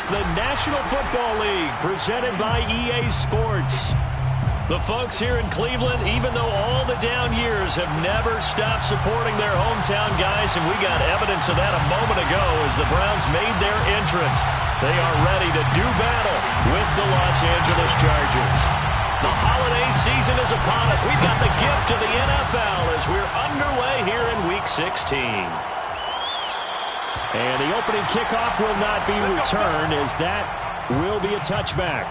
It's the National Football League presented by EA Sports. The folks here in Cleveland, even though all the down years, have never stopped supporting their hometown guys, and we got evidence of that a moment ago as the Browns made their entrance. They are ready to do battle with the Los Angeles Chargers. The holiday season is upon us. We've got the gift of the NFL as we're underway here in Week 16. And the opening kickoff will not be returned, as that will be a touchback.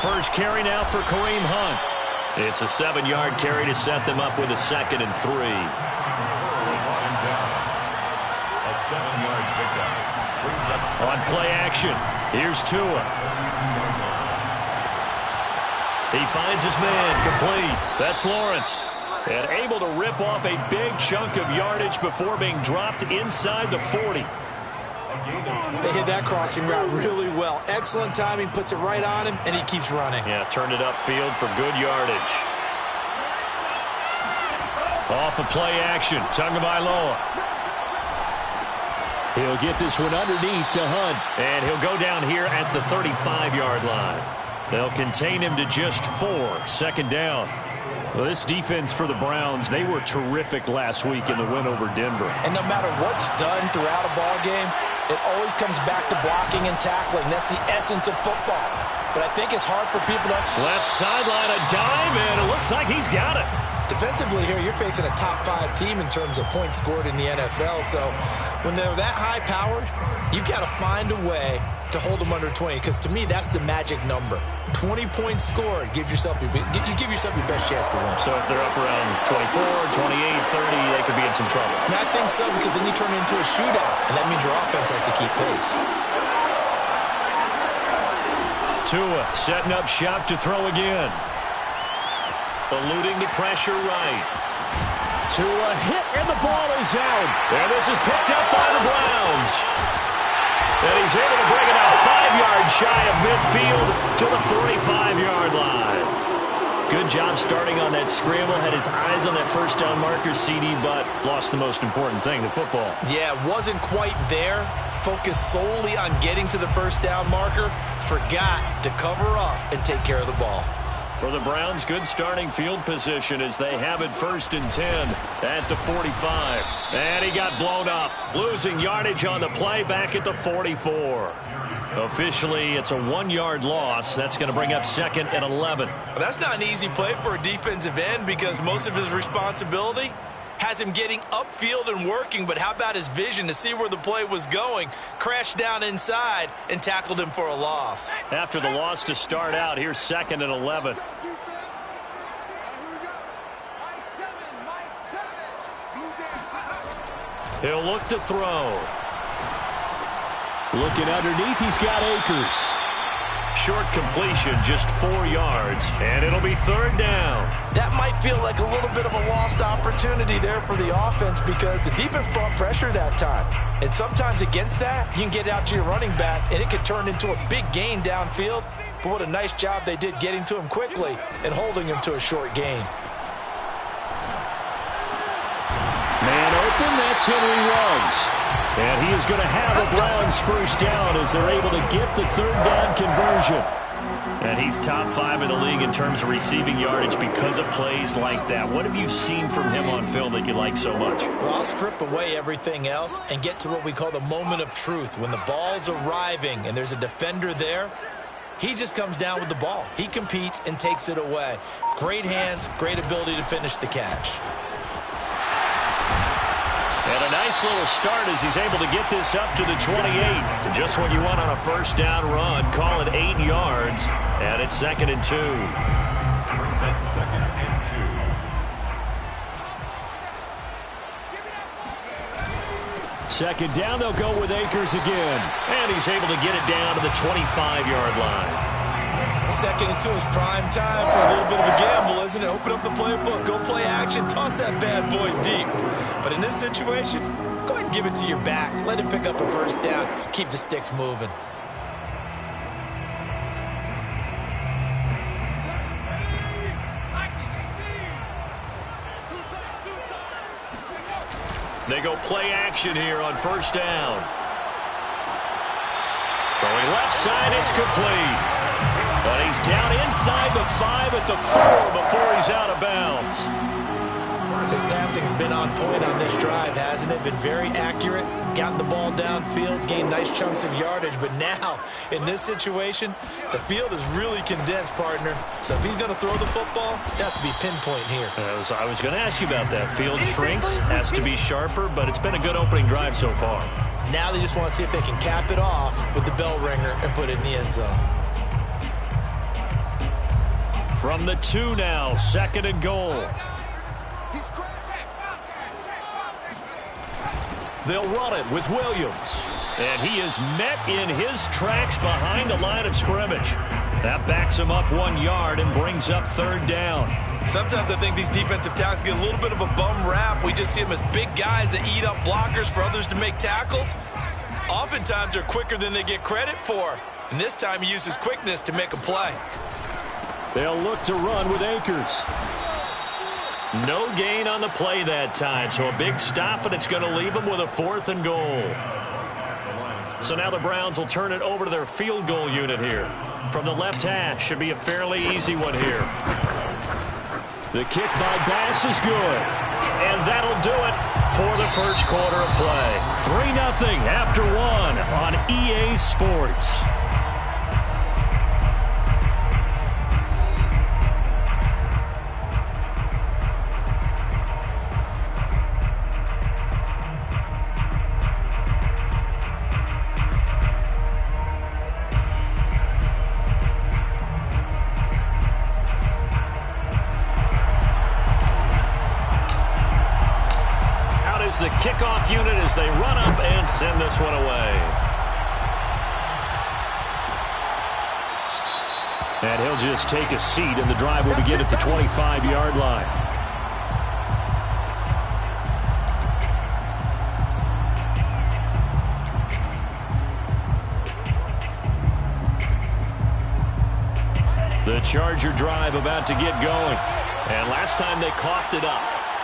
First carry now for Kareem Hunt. It's a 7-yard carry to set them up with a 2nd and 3. A 7-yard pickup. Brings up on play action. Here's Tua. He finds his man complete. That's Lawrence. And able to rip off a big chunk of yardage before being dropped inside the 40. They hit that crossing route really well. Excellent timing, puts it right on him, and he keeps running. Yeah, turned it upfield for good yardage. Off of play action, Tagovailoa. He'll get this one underneath to Hunt, and he'll go down here at the 35-yard line. They'll contain him to just 4, 2nd down. Well, this defense for the Browns, they were terrific last week in the win over Denver. And no matter what's done throughout a ball game, it always comes back to blocking and tackling. That's the essence of football. But I think it's hard for people to... Left sideline, a dive, and it looks like he's got it. Defensively here, you're facing a top-5 team in terms of points scored in the NFL. So when they're that high-powered, you've got to find a way to hold them under 20. Because to me, that's the magic number. 20 points scored, you give yourself your best chance to win. So if they're up around 24, 28, 30, they could be in some trouble. And I think so, because then you turn it into a shootout, and that means your offense has to keep pace. Tua setting up shop to throw again. Eluding the pressure right. Tua hit, and the ball is out. And this is picked up by the Browns. And he's able to bring it out 5 yards shy of midfield to the 45-yard line. Good job starting on that scramble. Had his eyes on that first down marker, CD, but lost the most important thing, the football. Yeah, wasn't quite there. Focused solely on getting to the first down marker. Forgot to cover up and take care of the ball. For the Browns, good starting field position as they have it 1st and 10 at the 45. And he got blown up, losing yardage on the play back at the 44. Officially, it's a 1-yard loss. That's going to bring up 2nd and 11. Well, that's not an easy play for a defensive end because most of his responsibility has him getting upfield and working, but how about his vision to see where the play was going? Crashed down inside and tackled him for a loss. After the loss to start out, here's 2nd and 11. He'll look to throw. Looking underneath, he's got Akers. Short completion, just 4 yards, and it'll be 3rd down. That might feel like a little bit of a lost opportunity there for the offense because the defense brought pressure that time. And sometimes against that, you can get out to your running back, and it could turn into a big gain downfield. But what a nice job they did getting to him quickly and holding him to a short gain. Man open, that's Henry Ruggs. And he is going to have the Browns 1st down as they're able to get the 3rd down conversion. And he's top 5 in the league in terms of receiving yardage because of plays like that. What have you seen from him on film that you like so much? Well, I'll strip away everything else and get to what we call the moment of truth. When the ball's arriving and there's a defender there, he just comes down with the ball. He competes and takes it away. Great hands, great ability to finish the catch. And a nice little start as he's able to get this up to the 28. Just what you want on a 1st down run. Call it 8 yards. And it's 2nd and 2. Brings up 2nd and 2. 2nd down, they'll go with Akers again. And he's able to get it down to the 25-yard line. Second and 2 is prime time for a little bit of a gamble, isn't it? Open up the playbook, go play action, toss that bad boy deep. But in this situation, go ahead and give it to your back. Let him pick up a first down. Keep the sticks moving. They go play action here on first down. Throwing left side, it's complete. But he's down inside the 5 at the 4 before he's out of bounds. His passing's been on point on this drive, hasn't it? Been very accurate, gotten the ball downfield, gained nice chunks of yardage. But now, in this situation, the field is really condensed, partner. So if he's going to throw the football, you have to be pinpoint here. I was going to ask you about that. Field shrinks, has to be sharper, but it's been a good opening drive so far. Now they just want to see if they can cap it off with the bell ringer and put it in the end zone. From the 2 now, second and goal. They'll run it with Williams. And he is met in his tracks behind the line of scrimmage. That backs him up 1 yard and brings up third down. Sometimes I think these defensive tackles get a little bit of a bum rap. We just see them as big guys that eat up blockers for others to make tackles. Oftentimes they're quicker than they get credit for. And this time he uses quickness to make a play. They'll look to run with Akers. No gain on the play that time, so a big stop, and it's going to leave them with a 4th and goal. So now the Browns will turn it over to their field goal unit here. From the left hash, should be a fairly easy one here. The kick by Bass is good, and that'll do it for the first quarter of play. 3-0 after 1 on EA Sports. The kickoff unit as they run up and send this one away. And he'll just take a seat, and the drive will begin at the 25-yard line. The Charger drive about to get going. And last time they coughed it up,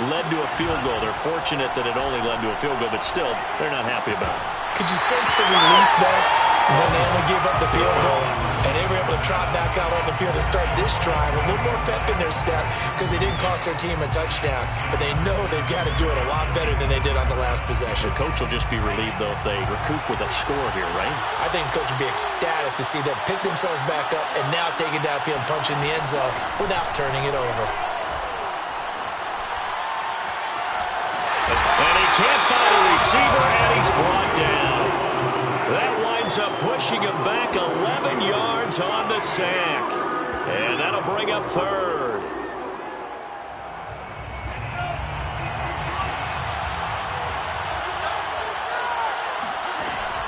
led to a field goal. They're fortunate that it only led to a field goal, but still, they're not happy about it. Could you sense the relief there when they only gave up the field goal and they were able to trot back out on the field and start this drive? A little more pep in their step because they didn't cost their team a touchdown, but they know they've got to do it a lot better than they did on the last possession. The coach will just be relieved, though, if they recoup with a score here, right? I think the coach will be ecstatic to see them pick themselves back up and now take it downfield and punch in the end zone without turning it over. And he can't find a receiver, and he's brought down. That winds up pushing him back 11 yards on the sack. And that'll bring up third.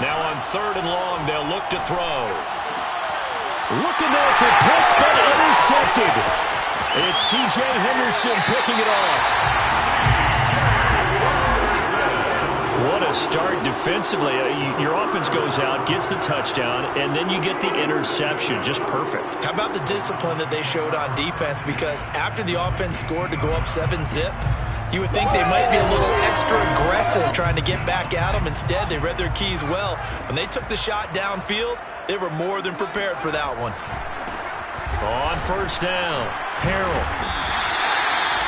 Now on 3rd and long, they'll look to throw. Looking there for Pitts, but intercepted. It's C.J. Henderson picking it off. What a start defensively. Your offense goes out, gets the touchdown, and then you get the interception. Just perfect. How about the discipline that they showed on defense? Because after the offense scored to go up 7-zip, you would think they might be a little extra aggressive trying to get back at them. Instead, they read their keys well. When they took the shot downfield, they were more than prepared for that one. On first down, Harrell.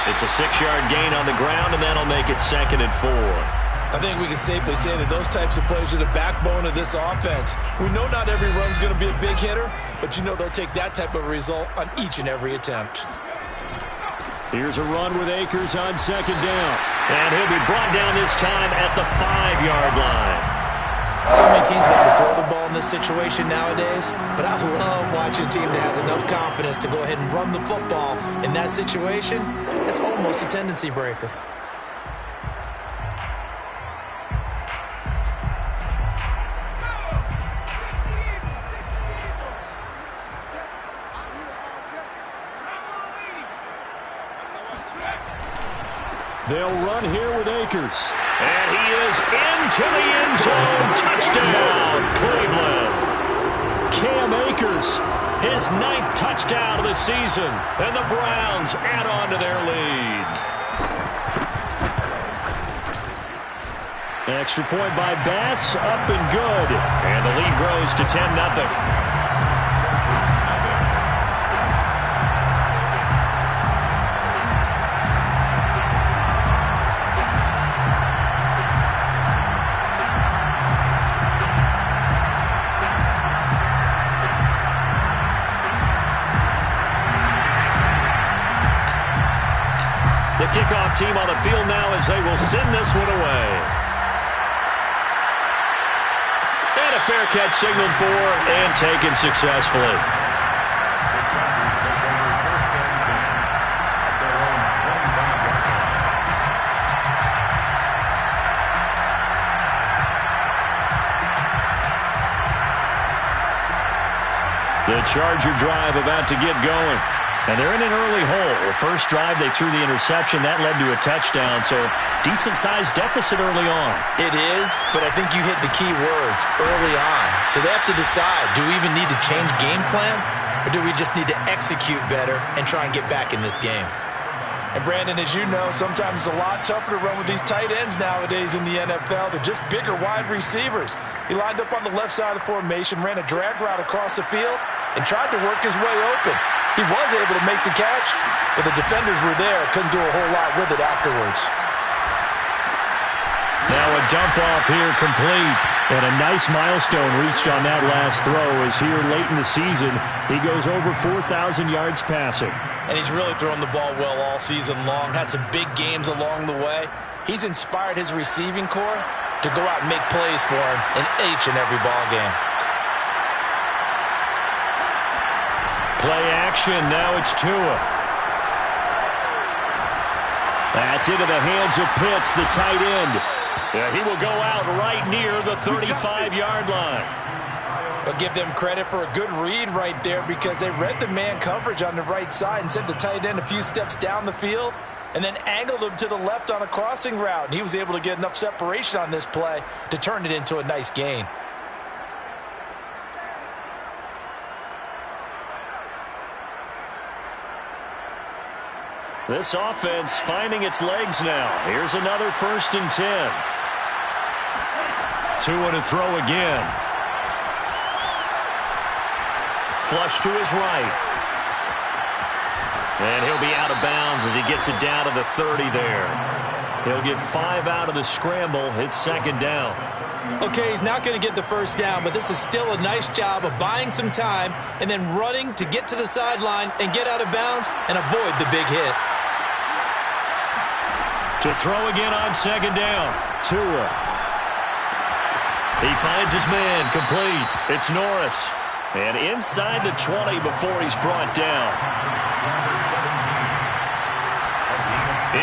It's a 6-yard gain on the ground, and that'll make it 2nd and 4. I think we can safely say that those types of plays are the backbone of this offense. We know not every run's going to be a big hitter, but you know they'll take that type of result on each and every attempt. Here's a run with Akers on 2nd down. And he'll be brought down this time at the 5-yard line. So many teams want to throw the ball in this situation nowadays, but I love watching a team that has enough confidence to go ahead and run the football in that situation. That's almost a tendency breaker. They'll run here with Akers. And he is into the end zone. Touchdown, Cleveland. Cam Akers, his 9th touchdown of the season. And the Browns add on to their lead. Extra point by Bass, up and good. And the lead grows to 10-0. The kickoff team on the field now as they will send this one away. And a fair catch signaled for and taken successfully. The Chargers take over first and 10 at their own 25-yard line. The Charger drive about to get going. And they're in an early hole. First drive, they threw the interception. That led to a touchdown, so decent-sized deficit early on. It is, but I think you hit the key words, early on. So they have to decide, do we even need to change game plan, or do we just need to execute better and try and get back in this game? And Brandon, as you know, sometimes it's a lot tougher to run with these tight ends nowadays in the NFL. They're just bigger wide receivers. He lined up on the left side of the formation, ran a drag route across the field, and tried to work his way open. He was able to make the catch, but the defenders were there. Couldn't do a whole lot with it afterwards. Now a dump off here complete. And a nice milestone reached on that last throw as here late in the season, he goes over 4,000 yards passing. And he's really thrown the ball well all season long. Had some big games along the way. He's inspired his receiving corps to go out and make plays for him in each and every ball game. Play action, now it's Tua. That's into the hands of Pitts, the tight end. He will go out right near the 35-yard line. But give them credit for a good read right there because they read the man coverage on the right side and sent the tight end a few steps down the field and then angled him to the left on a crossing route. And he was able to get enough separation on this play to turn it into a nice gain. This offense finding its legs now. Here's another 1st and 10. Tua to throw again. Flush to his right. And he'll be out of bounds as he gets it down to the 30 there. He'll get 5 out of the scramble. It's 2nd down. Okay, he's not going to get the 1st down, but this is still a nice job of buying some time and then running to get to the sideline and get out of bounds and avoid the big hit. To throw again on 2nd down. Tua. He finds his man complete. It's Norris. And inside the 20 before he's brought down.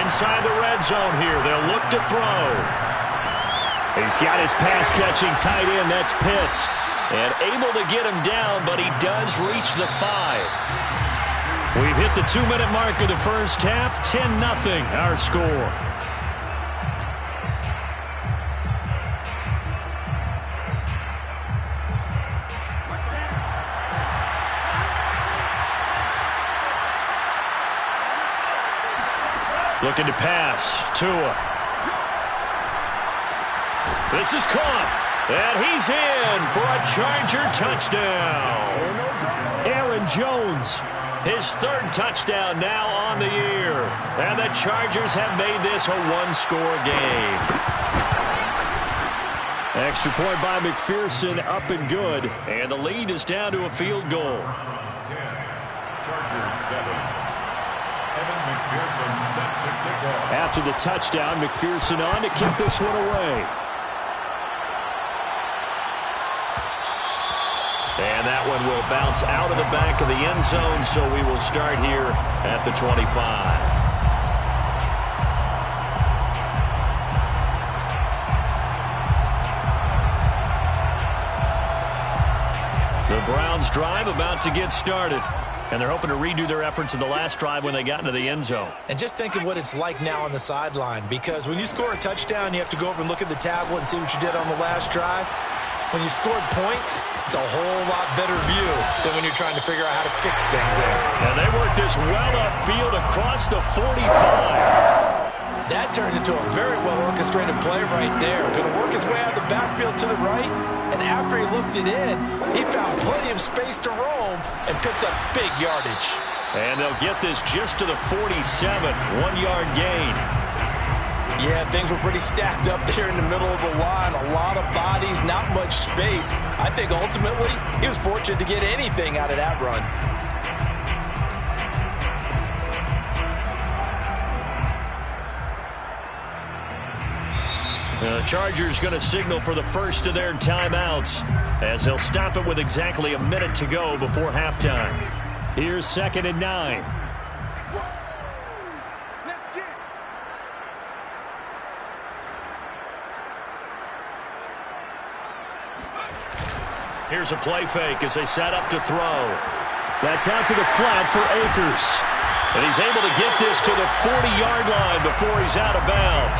Inside the red zone here. They'll look to throw. He's got his pass-catching tight end. That's Pitts. And able to get him down, but he does reach the 5. We've hit the 2-minute mark of the first half. 10-0 our score. Looking to pass. Tua. This is caught. And he's in for a Charger touchdown. Aaron Jones, his 3rd touchdown now on the year. And the Chargers have made this a 1-score game. Extra point by McPherson, up and good. And the lead is down to a field goal. 10, Chargers 7. McPherson set to kick off. After the touchdown, McPherson on to kick this one away. And that one will bounce out of the back of the end zone, so we will start here at the 25. The Browns drive about to get started. And they're hoping to redo their efforts in the last drive when they got into the end zone. And just think of what it's like now on the sideline, because when you score a touchdown, you have to go over and look at the tablet and see what you did on the last drive. When you scored points, it's a whole lot better view than when you're trying to figure out how to fix things there. And they work this well upfield across the 45. That turned into a very well-orchestrated play right there. Going to work his way out of the backfield to the right, and after he looked it in, he found plenty of space to roam and picked up big yardage. And they'll get this just to the 47, 1-yard gain. Yeah, things were pretty stacked up there in the middle of the line. A lot of bodies, not much space. I think ultimately he was fortunate to get anything out of that run. The Chargers going to signal for the first of their timeouts as they'll stop it with exactly a minute to go before halftime. Here's 2nd and 9. Here's a play fake as they set up to throw. That's out to the flat for Akers. And he's able to get this to the 40-yard line before he's out of bounds.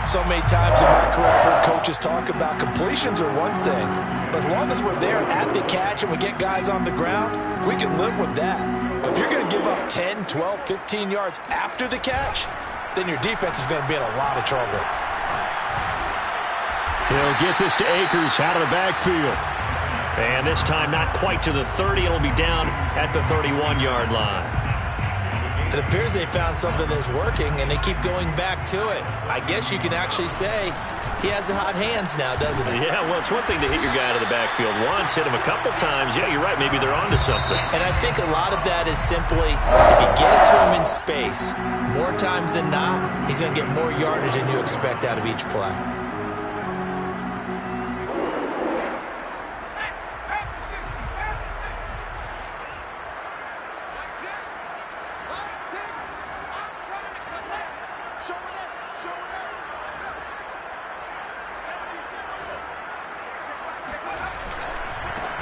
So many times in my career, I've heard coaches talk about completions are one thing. But as long as we're there at the catch and we get guys on the ground, we can live with that. But if you're going to give up 10, 12, 15 yards after the catch, then your defense is going to be in a lot of trouble. He'll get this to Akers out of the backfield. And this time not quite to the 30. It'll be down at the 31-yard line. It appears they found something that's working, and they keep going back to it. I guess you can actually say he has the hot hands now, doesn't he? Yeah, well, it's one thing to hit your guy out of the backfield once, hit him a couple times. Yeah, you're right. Maybe they're onto something. And I think a lot of that is simply if you get it to him in space, more times than not, he's going to get more yardage than you expect out of each play.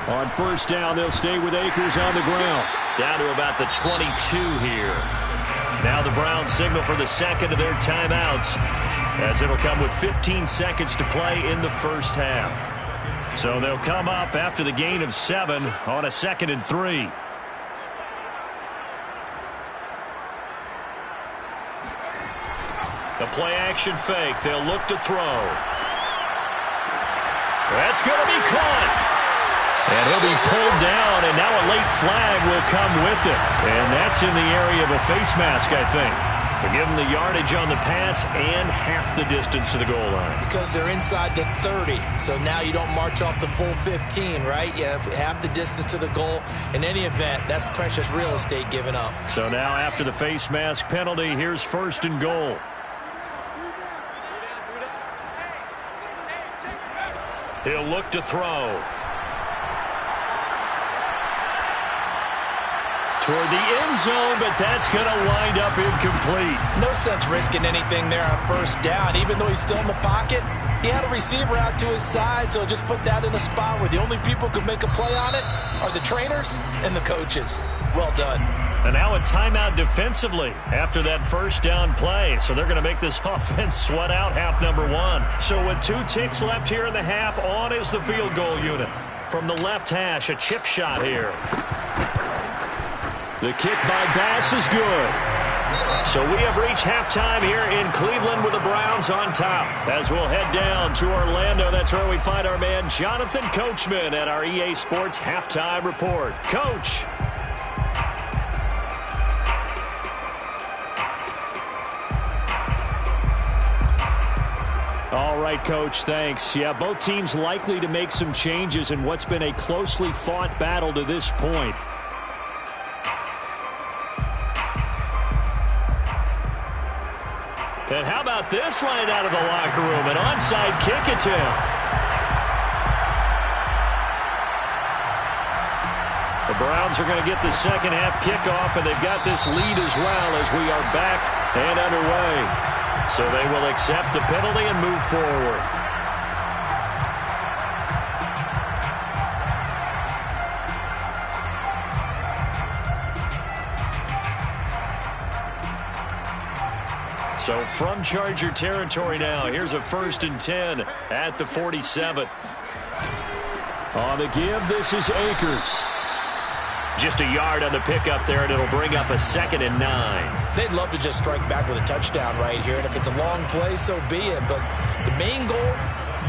On first down, they'll stay with Akers on the ground. Down to about the 22 here. Now the Browns signal for the second of their timeouts, as it'll come with 15 seconds to play in the first half. So they'll come up after the gain of 7 on a 2nd and 3. The play action fake. They'll look to throw. That's going to be caught. And he'll be pulled down, and now a late flag will come with it. And that's in the area of a face mask, I think, to give them the yardage on the pass and half the distance to the goal line. Because they're inside the 30, so now you don't march off the full 15, right? You have half the distance to the goal. In any event, that's precious real estate given up. So now after the face mask penalty, here's 1st and goal. He'll look to throw. Toward the end zone, but that's going to wind up incomplete. No sense risking anything there on first down. Even though he's still in the pocket, he had a receiver out to his side, so just put that in a spot where the only people who can make a play on it are the trainers and the coaches. Well done. And now a timeout defensively after that first down play. So they're going to make this offense sweat out half number 1. So with 2 ticks left here in the half, on is the field goal unit. From the left hash, a chip shot here. The kick by Bass is good. So we have reached halftime here in Cleveland with the Browns on top. As we'll head down to Orlando, that's where we find our man Jonathan Coachman at our EA Sports Halftime Report. Coach. All right, Coach, thanks. Yeah, both teams likely to make some changes in what's been a closely fought battle to this point. And how about this right out of the locker room? An onside kick attempt. The Browns are going to get the second half kickoff, and they've got this lead as well as we are back and underway. So they will accept the penalty and move forward. from Charger territory now. Here's a 1st and 10 at the 47. On the give, this is Akers. Just a yard on the pickup there, and it'll bring up a 2nd and 9. They'd love to just strike back with a touchdown right here, and if it's a long play, so be it. But the main goal,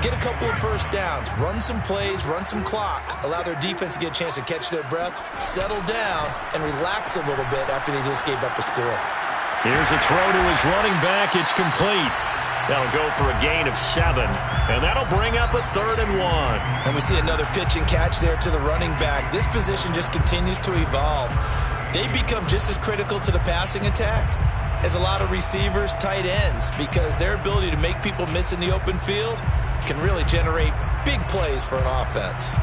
get a couple of first downs, run some plays, run some clock, allow their defense to get a chance to catch their breath, settle down, and relax a little bit after they just gave up a score. Here's a throw to his running back. It's complete. That'll go for a gain of 7, and that'll bring up a 3rd and 1. And we see another pitch and catch there to the running back. This position just continues to evolve. They become just as critical to the passing attack as a lot of receivers, tight ends, because their ability to make people miss in the open field can really generate big plays for an offense.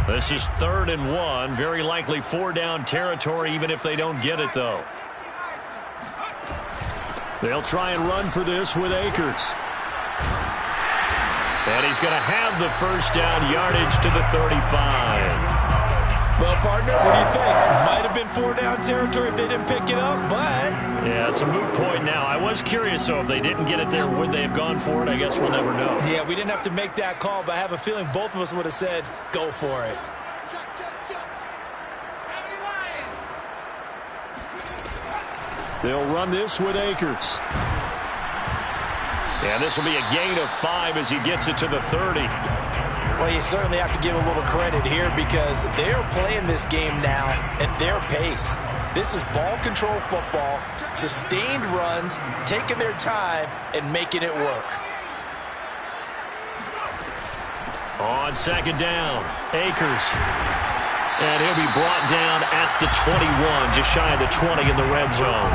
This is 3rd and 1. Very likely 4-down territory, even if they don't get it, though. They'll try and run for this with Akers. And he's going to have the first down, yardage to the 35. Well, partner, what do you think? Might have been 4-down territory if they didn't pick it up, but... Yeah, it's a moot point now. I was curious, though, if they didn't get it there, would they have gone for it? I guess we'll never know. Yeah, we didn't have to make that call, but I have a feeling both of us would have said, go for it. They'll run this with Akers. And this will be a gain of 5 as he gets it to the 30. Well, you certainly have to give a little credit here because they are playing this game now at their pace. This is ball control football, sustained runs, taking their time and making it work. On 2nd down, Akers. And he'll be brought down at the 21, just shy of the 20 in the red zone.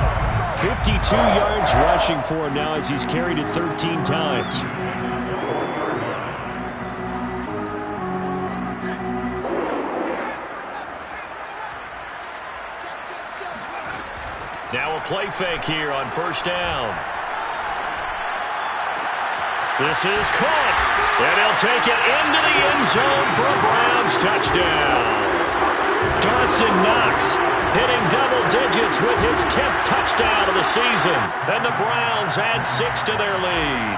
52 yards rushing for him now as he's carried it 13 times. Now a play fake here on 1st down. This is caught, and he'll take it into the end zone for a Browns touchdown. Dawson Knox hitting double digits with his 10th touchdown of the season, and the Browns add 6 to their lead.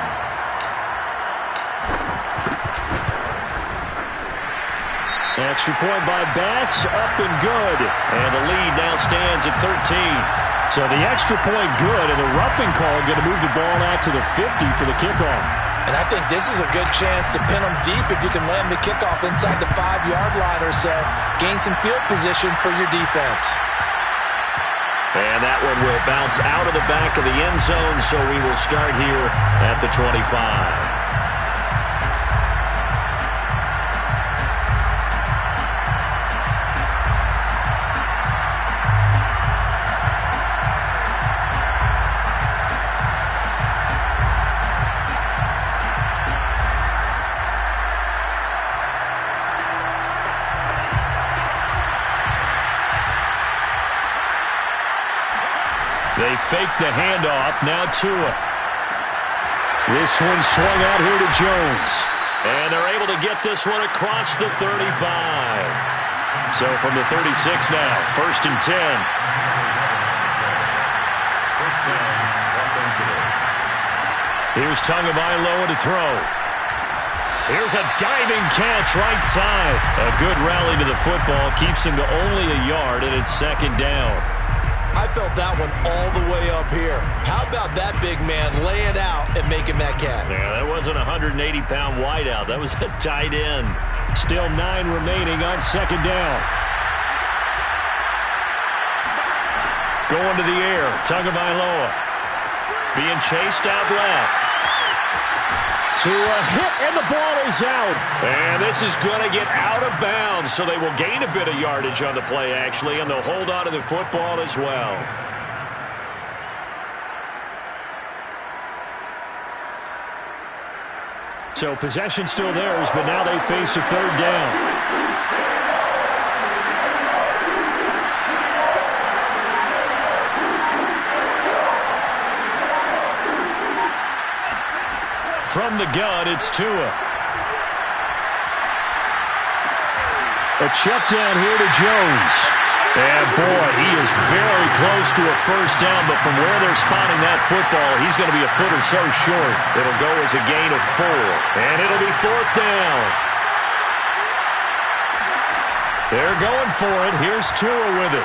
Extra point by Bass, up and good, and the lead now stands at 13. So the extra point good, and the roughing call going to move the ball out to the 50 for the kickoff. And I think this is a good chance to pin them deep if you can land the kickoff inside the 5-yard line or so. Gain some field position for your defense. And that one will bounce out of the back of the end zone, so we will start here at the 25. They fake the handoff. Now Tua. This one swung out here to Jones. And they're able to get this one across the 35. So from the 36 now, 1st and 10. First down, Los Angeles. Here's Tagovailoa to throw. Here's a diving catch right side. A good rally to the football. Keeps him to only a yard, and it's 2nd down. I felt that one all the way up here. How about that big man laying out and making that catch? Yeah, that wasn't a 180-pound wideout. That was a tight end. Still 9 remaining on 2nd down. Going to the air. Tagovailoa being chased out left. To a hit, and the ball is out. And this is going to get out of bounds, so they will gain a bit of yardage on the play, actually, and they'll hold on to the football as well. So possession still theirs, but now they face a 3rd down. From the gun, it's Tua. A check down here to Jones. And boy, he is very close to a first down, but from where they're spotting that football, he's going to be a foot or so short. It'll go as a gain of 4, and it'll be 4th down. They're going for it. Here's Tua with it.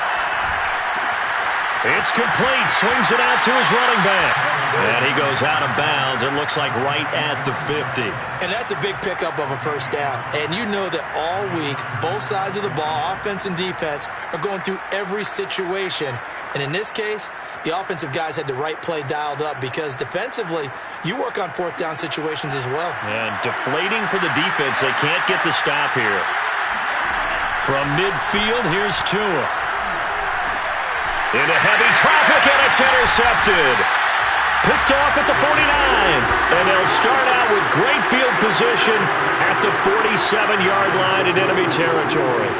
It's complete. Swings it out to his running back. And he goes out of bounds. It looks like right at the 50. And that's a big pickup of a first down. And you know that all week, both sides of the ball, offense and defense, are going through every situation. And in this case, the offensive guys had the right play dialed up because defensively, you work on 4th down situations as well. And deflating for the defense. They can't get the stop here. From midfield, here's Tua. Into heavy traffic, and it's intercepted. Picked off at the 49. And they'll start out with great field position at the 47-yard line in enemy territory.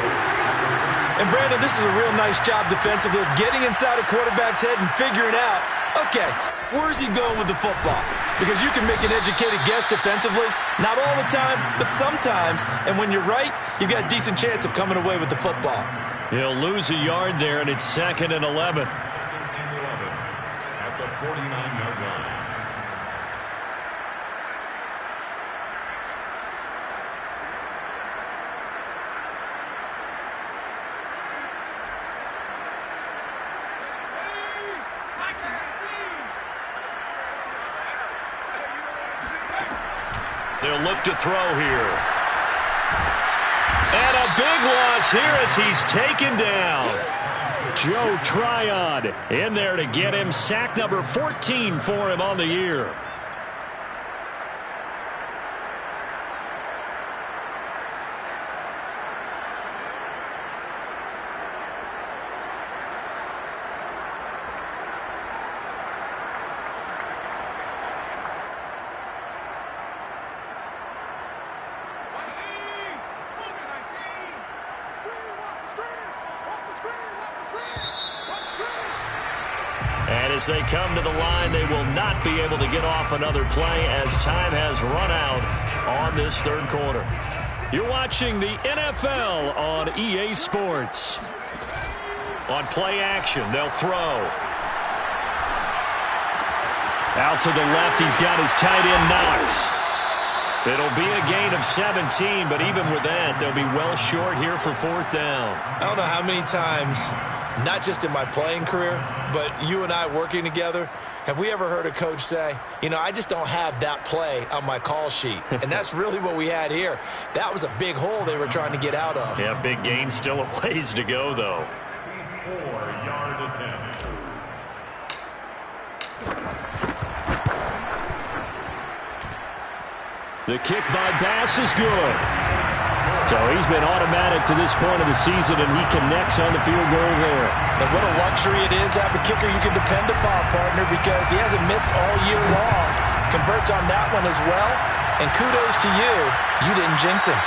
And, Brandon, this is a real nice job defensively of getting inside a quarterback's head and figuring out, okay, where's he going with the football? Because you can make an educated guess defensively, not all the time, but sometimes. And when you're right, you've got a decent chance of coming away with the football. He'll lose a yard there, and it's 2nd and 11. At the 49-yard line. They'll look to throw here. And a big loss here as he's taken down. Joe Tryon in there to get him. Sack number 14 for him on the year. And as they come to the line, they will not be able to get off another play as time has run out on this 3rd quarter. You're watching the NFL on EA Sports. On play action, they'll throw. Out to the left, he's got his tight end Knox. It'll be a gain of 17, but even with that, they'll be well short here for 4th down. I don't know how many times, not just in my playing career, but you and I working together, have we ever heard a coach say, you know, I just don't have that play on my call sheet. And that's really what we had here. That was a big hole they were trying to get out of. Yeah, big gain, still a ways to go, though. 4-yard attempt. The kick by Bass is good. So he's been automatic to this point of the season, and he connects on the field goal there. And what a luxury it is to have a kicker you can depend upon, partner, because he hasn't missed all year long. Converts on that one as well. And kudos to you. You didn't jinx him.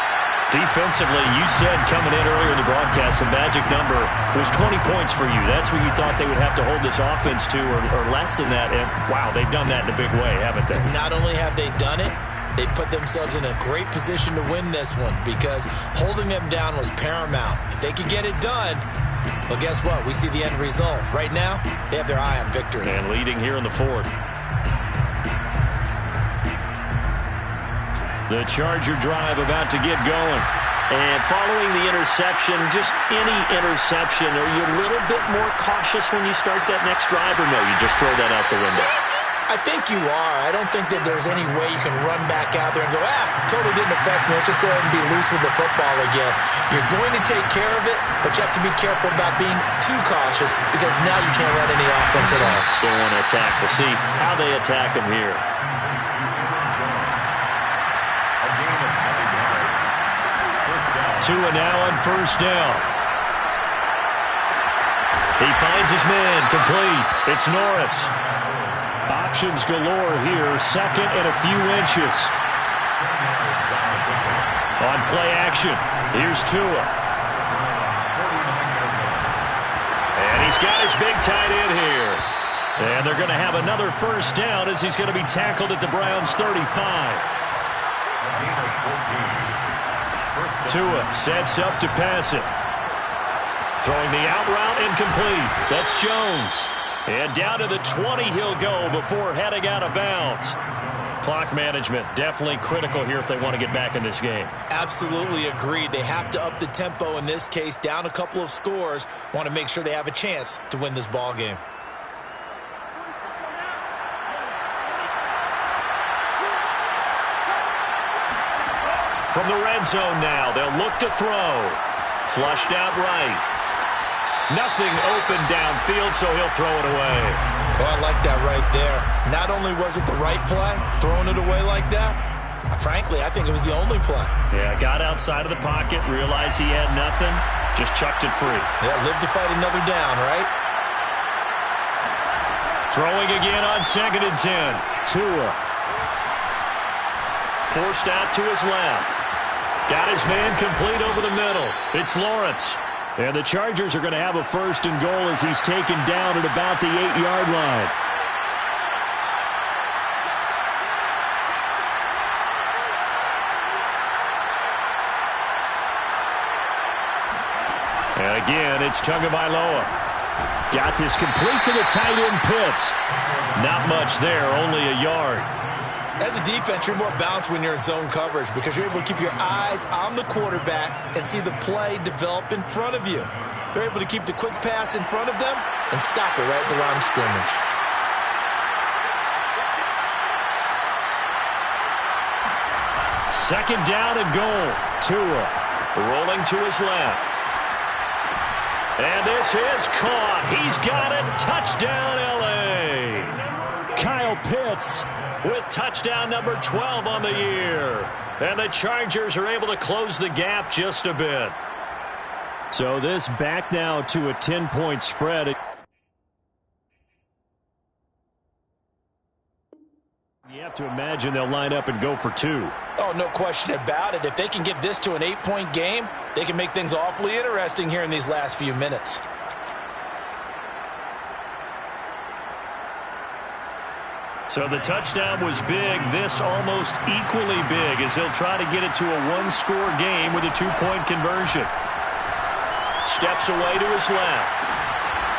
Defensively, you said coming in earlier in the broadcast, the magic number was 20 points for you. That's what you thought they would have to hold this offense to, or less than that. And, wow, they've done that in a big way, haven't they? Not only have they done it, they put themselves in a great position to win this one because holding them down was paramount. If they could get it done, well, guess what? We see the end result. Right now, they have their eye on victory. And leading here in the 4th. The Charger drive about to get going. And following the interception, just any interception, are you a little bit more cautious when you start that next drive, or no, you just throw that out the window? I think you are. I don't think that there's any way you can run back out there and go, totally didn't affect me. Let's just go ahead and be loose with the football again. You're going to take care of it, but you have to be careful about being too cautious because now you can't run any offense at all. Still want to attack. We'll see how they attack him here. Tua now on 1st down. He finds his man complete. It's Norris. Options galore here. 2nd and a few inches. On play action, here's Tua. And he's got his big tight end here. And they're going to have another 1st down as he's going to be tackled at the Browns' 35. Tua sets up to pass it. Throwing the out route incomplete. That's Jones. And down to the 20 he'll go before heading out of bounds. Clock management definitely critical here if they want to get back in this game. Absolutely agreed. They have to up the tempo in this case. Down a couple of scores. Want to make sure they have a chance to win this ball game. From the red zone now, they'll look to throw. Flushed out right. Nothing open downfield, so he'll throw it away. Oh, I like that right there. Not only was it the right play, throwing it away like that, frankly, I think it was the only play. Yeah, got outside of the pocket, realized he had nothing, just chucked it free. Yeah, live to fight another down, right? Throwing again on 2nd and 10. Tua. Forced out to his left. Got his man complete over the middle. It's Lawrence. And the Chargers are going to have a 1st and goal as he's taken down at about the 8-yard line. And again, it's Tagovailoa. Got this complete to the tight end Pitts. Not much there, only a yard. As a defense, you're more balanced when you're in zone coverage because you're able to keep your eyes on the quarterback and see the play develop in front of you. They're able to keep the quick pass in front of them and stop it right at the line of scrimmage. Second down and goal. Tua rolling to his left. And this is caught. He's got it. Touchdown, L.A. Kyle Pitts with touchdown number 12 on the year. And the Chargers are able to close the gap just a bit. So this back now to a 10-point spread. You have to imagine they'll line up and go for 2. Oh, no question about it. If they can get this to an 8-point game, they can make things awfully interesting here in these last few minutes. So the touchdown was big. This almost equally big as they'll try to get it to a 1-score game with a 2-point conversion. Steps away to his left.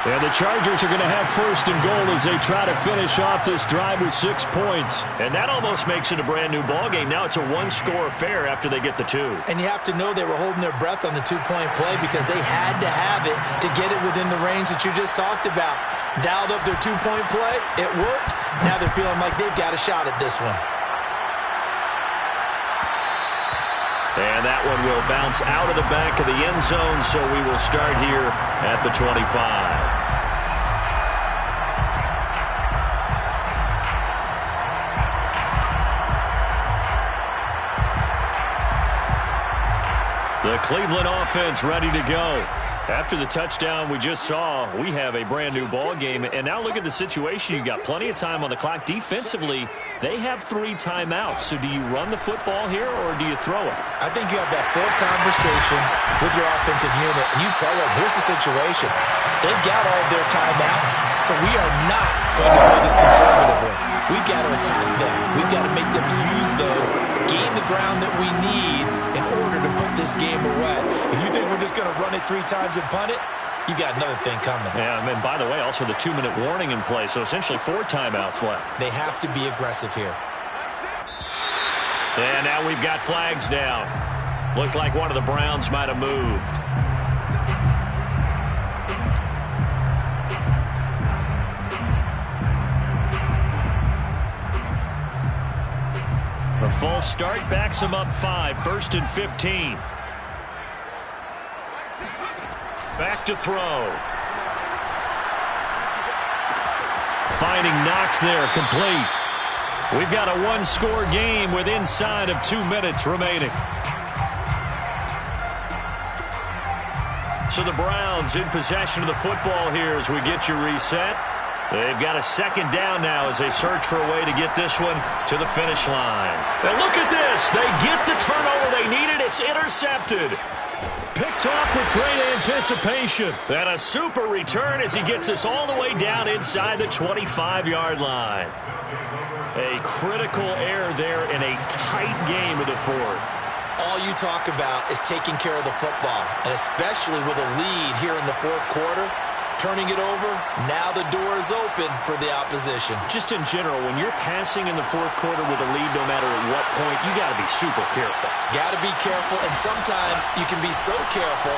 And the Chargers are going to have 1st and goal as they try to finish off this drive with 6 points. And that almost makes it a brand new ball game. Now it's a 1-score affair after they get the 2. And you have to know they were holding their breath on the 2-point play because they had to have it to get it within the range that you just talked about. Dialed up their 2-point play. It worked. Now they're feeling like they've got a shot at this one. And that one will bounce out of the back of the end zone, so we will start here at the 25. The Cleveland offense ready to go. After the touchdown we just saw, we have a brand new ball game. And now look at the situation. You've got plenty of time on the clock. Defensively, they have 3 timeouts. So do you run the football here or do you throw it? I think you have that full conversation with your offensive unit, and you tell them, here's the situation. They've got all of their timeouts, so we are not going to play this conservatively. We've got to attack them. We've got to make them use those, gain the ground that we need in order to put this game away. If you think we're just going to run it 3 times and punt it, you got another thing coming. Yeah, and by the way, also the 2-minute warning in play, so essentially 4 timeouts left. They have to be aggressive here. And now we've got flags down. Looked like one of the Browns might have moved. A false start backs him up 5, 1st and 15. Back to throw. Finding Knox there, complete. We've got a 1-score game with inside of 2 minutes remaining. So the Browns in possession of the football here as we get you reset. They've got a 2nd down now as they search for a way to get this one to the finish line. And look at this. They get the turnover they needed. It's intercepted. Picked off with great anticipation. And a super return as he gets us all the way down inside the 25-yard line. A critical error there in a tight game of the 4th. all you talk about is taking care of the football, and especially with a lead here in the fourth quarter, turning it over, now the door is open for the opposition. Just in general, when you're passing in the fourth quarter with a lead, no matter at what point, you got to be super careful. Got to be careful, and sometimes you can be so careful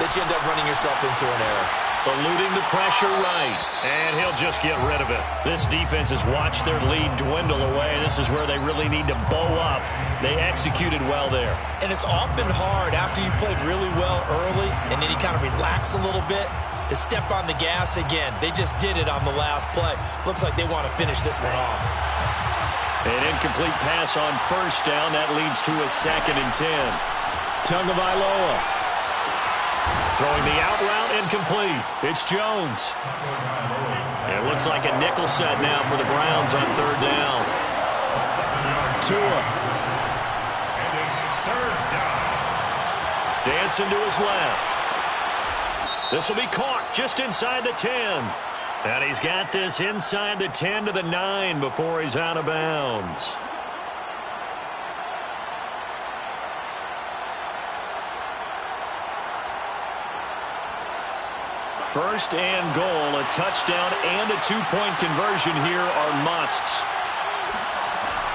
that you end up running yourself into an error. Eluding the pressure right, and he'll just get rid of it. This defense has watched their lead dwindle away. This is where they really need to bow up. They executed well there. And it's often hard after you've played really well early, and then you kind of relax a little bit, to step on the gas again. They just did it on the last play. Looks like they want to finish this one off. An incomplete pass on first down. That leads to a 2nd and 10. Tagovailoa. Throwing the out route, incomplete. It's Jones. It looks like a nickel set now for the Browns on 3rd down. Tua. Dancing to his left. This will be caught just inside the 10. And he's got this inside the 10 to the 9 before he's out of bounds. First and goal, a touchdown and a 2-point conversion here are musts.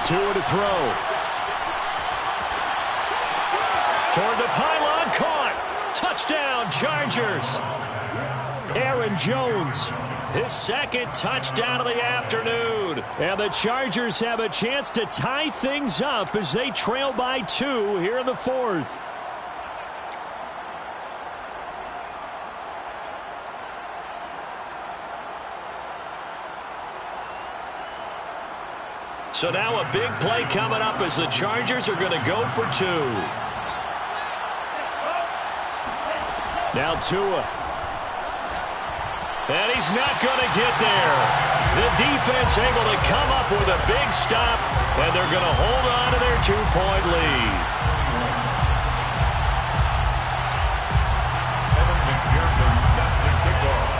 Tua to throw. Toward the pylon, caught. Touchdown, Chargers. Aaron Jones, his 2nd touchdown of the afternoon. And the Chargers have a chance to tie things up as they trail by 2 here in the 4th. So now a big play coming up as the Chargers are going to go for 2. Now Tua. And he's not going to get there. The defense able to come up with a big stop, and they're going to hold on to their 2-point lead. Evan McPherson set to kick off.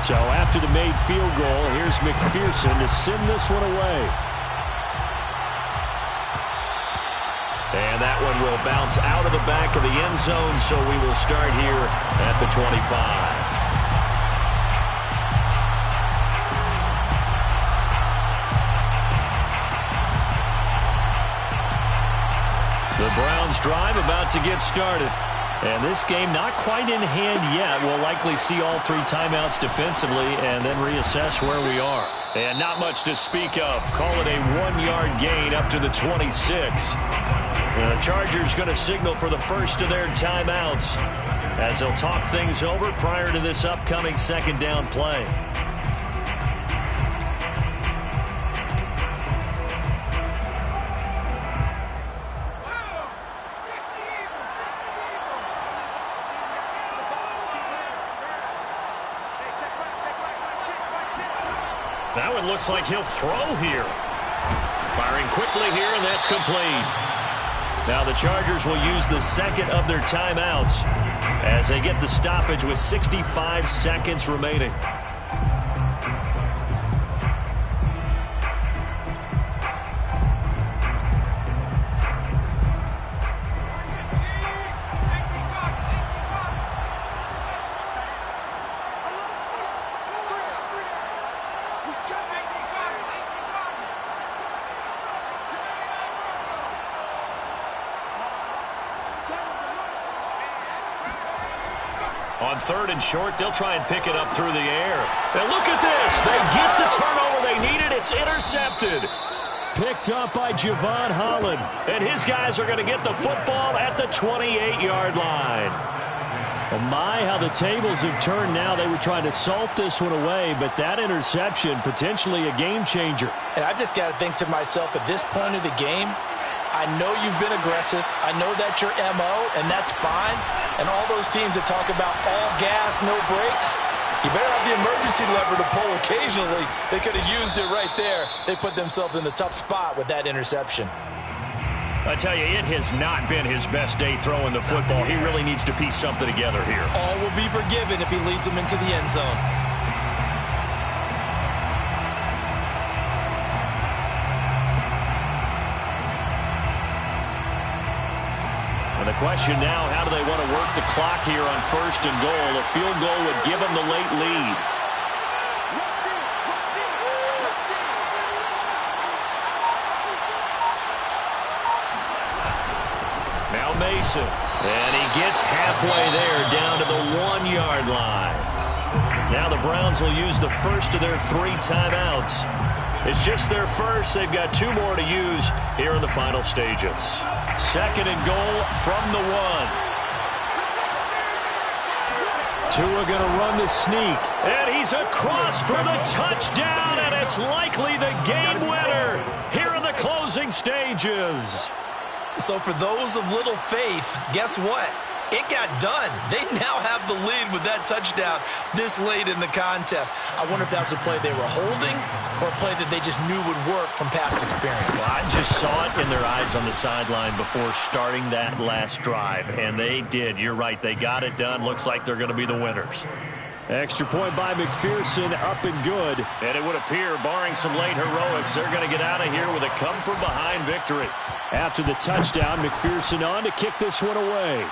So after the made field goal, here's McPherson to send this one away. And that one will bounce out of the back of the end zone, so we will start here at the 25. The Browns drive about to get started. And this game not quite in hand yet. We'll likely see all 3 timeouts defensively and then reassess where we are. And not much to speak of. Call it a 1-yard gain up to the 26. The Chargers going to signal for the first of their timeouts as they'll talk things over prior to this upcoming 2nd down play. That one looks like he'll throw here. Firing quickly here, and that's complete. Now the Chargers will use the 2nd of their timeouts as they get the stoppage with 65 seconds remaining. On 3rd and short, they'll try and pick it up through the air. And look at this. They get the turnover they needed. It's intercepted. Picked up by Javon Holland. And his guys are going to get the football at the 28-yard line. Oh my, how the tables have turned now. They were trying to salt this one away, but that interception, potentially a game changer. And I've just got to think to myself, at this point of the game, I know you've been aggressive. I know that's your MO, and that's fine. And all those teams that talk about all gas, no brakes, you better have the emergency lever to pull occasionally. They could have used it right there. They put themselves in a tough spot with that interception. I tell you, it has not been his best day throwing the football. He really needs to piece something together here. All will be forgiven if he leads them into the end zone. question now, how do they want to work the clock here on 1st and goal? A field goal would give them the late lead. Now Mason, and he gets halfway there down to the 1-yard line. Now the Browns will use the first of their 3 timeouts. It's just their first. They've got 2 more to use here in the final stages. 2nd and goal from the 1. Tua going to run the sneak. And he's across for the touchdown, and it's likely the game winner here in the closing stages. So for those of little faith, guess what? It got done. They now have the lead with that touchdown this late in the contest. I wonder if that was a play they were holding or a play that they just knew would work from past experience. Well, I just saw it in their eyes on the sideline before starting that last drive, and they did. You're right. They got it done. Looks like they're going to be the winners. Extra point by McPherson, up and good. And it would appear, barring some late heroics, they're going to get out of here with a come-from-behind victory. After the touchdown, McPherson on to kick this one away.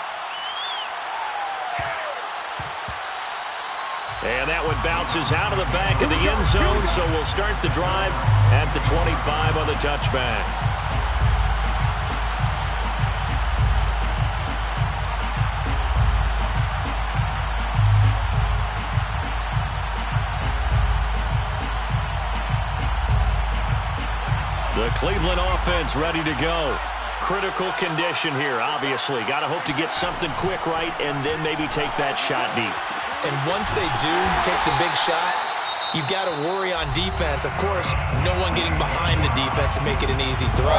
And that one bounces out of the back of the end zone, so we'll start the drive at the 25 on the touchback. The Cleveland offense ready to go. Critical condition here, obviously. Got to hope to get something quick right and then maybe take that shot deep. And once they do take the big shot, you've got to worry on defense. Of course, no one getting behind the defense and make it an easy throw.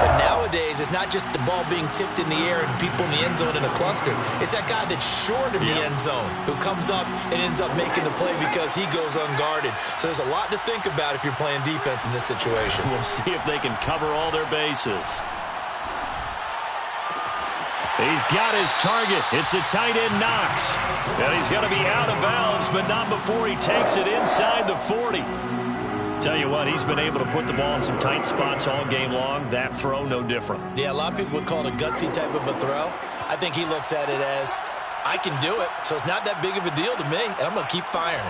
But nowadays, it's not just the ball being tipped in the air and people in the end zone in a cluster. It's that guy that's short of the end zone who comes up and ends up making the play because he goes unguarded. So there's a lot to think about if you're playing defense in this situation. We'll see if they can cover all their bases. He's got his target. It's the tight end Knox. And he's going to be out of bounds, but not before he takes it inside the 40. Tell you what, he's been able to put the ball in some tight spots all game long. That throw, no different. Yeah, a lot of people would call it a gutsy type of a throw. I think he looks at it as, I can do it, so it's not that big of a deal to me, and I'm going to keep firing.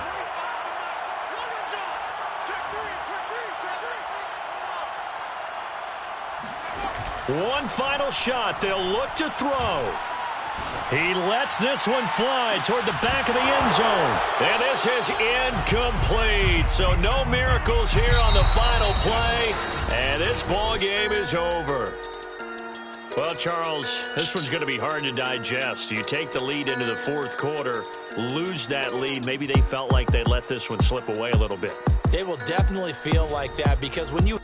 One final shot. They'll look to throw. He lets this one fly toward the back of the end zone. And this is incomplete. So no miracles here on the final play. And this ball game is over. Well, Charles, this one's going to be hard to digest. You take the lead into the 4th quarter, lose that lead. Maybe they felt like they let this one slip away a little bit. They will definitely feel like that because when you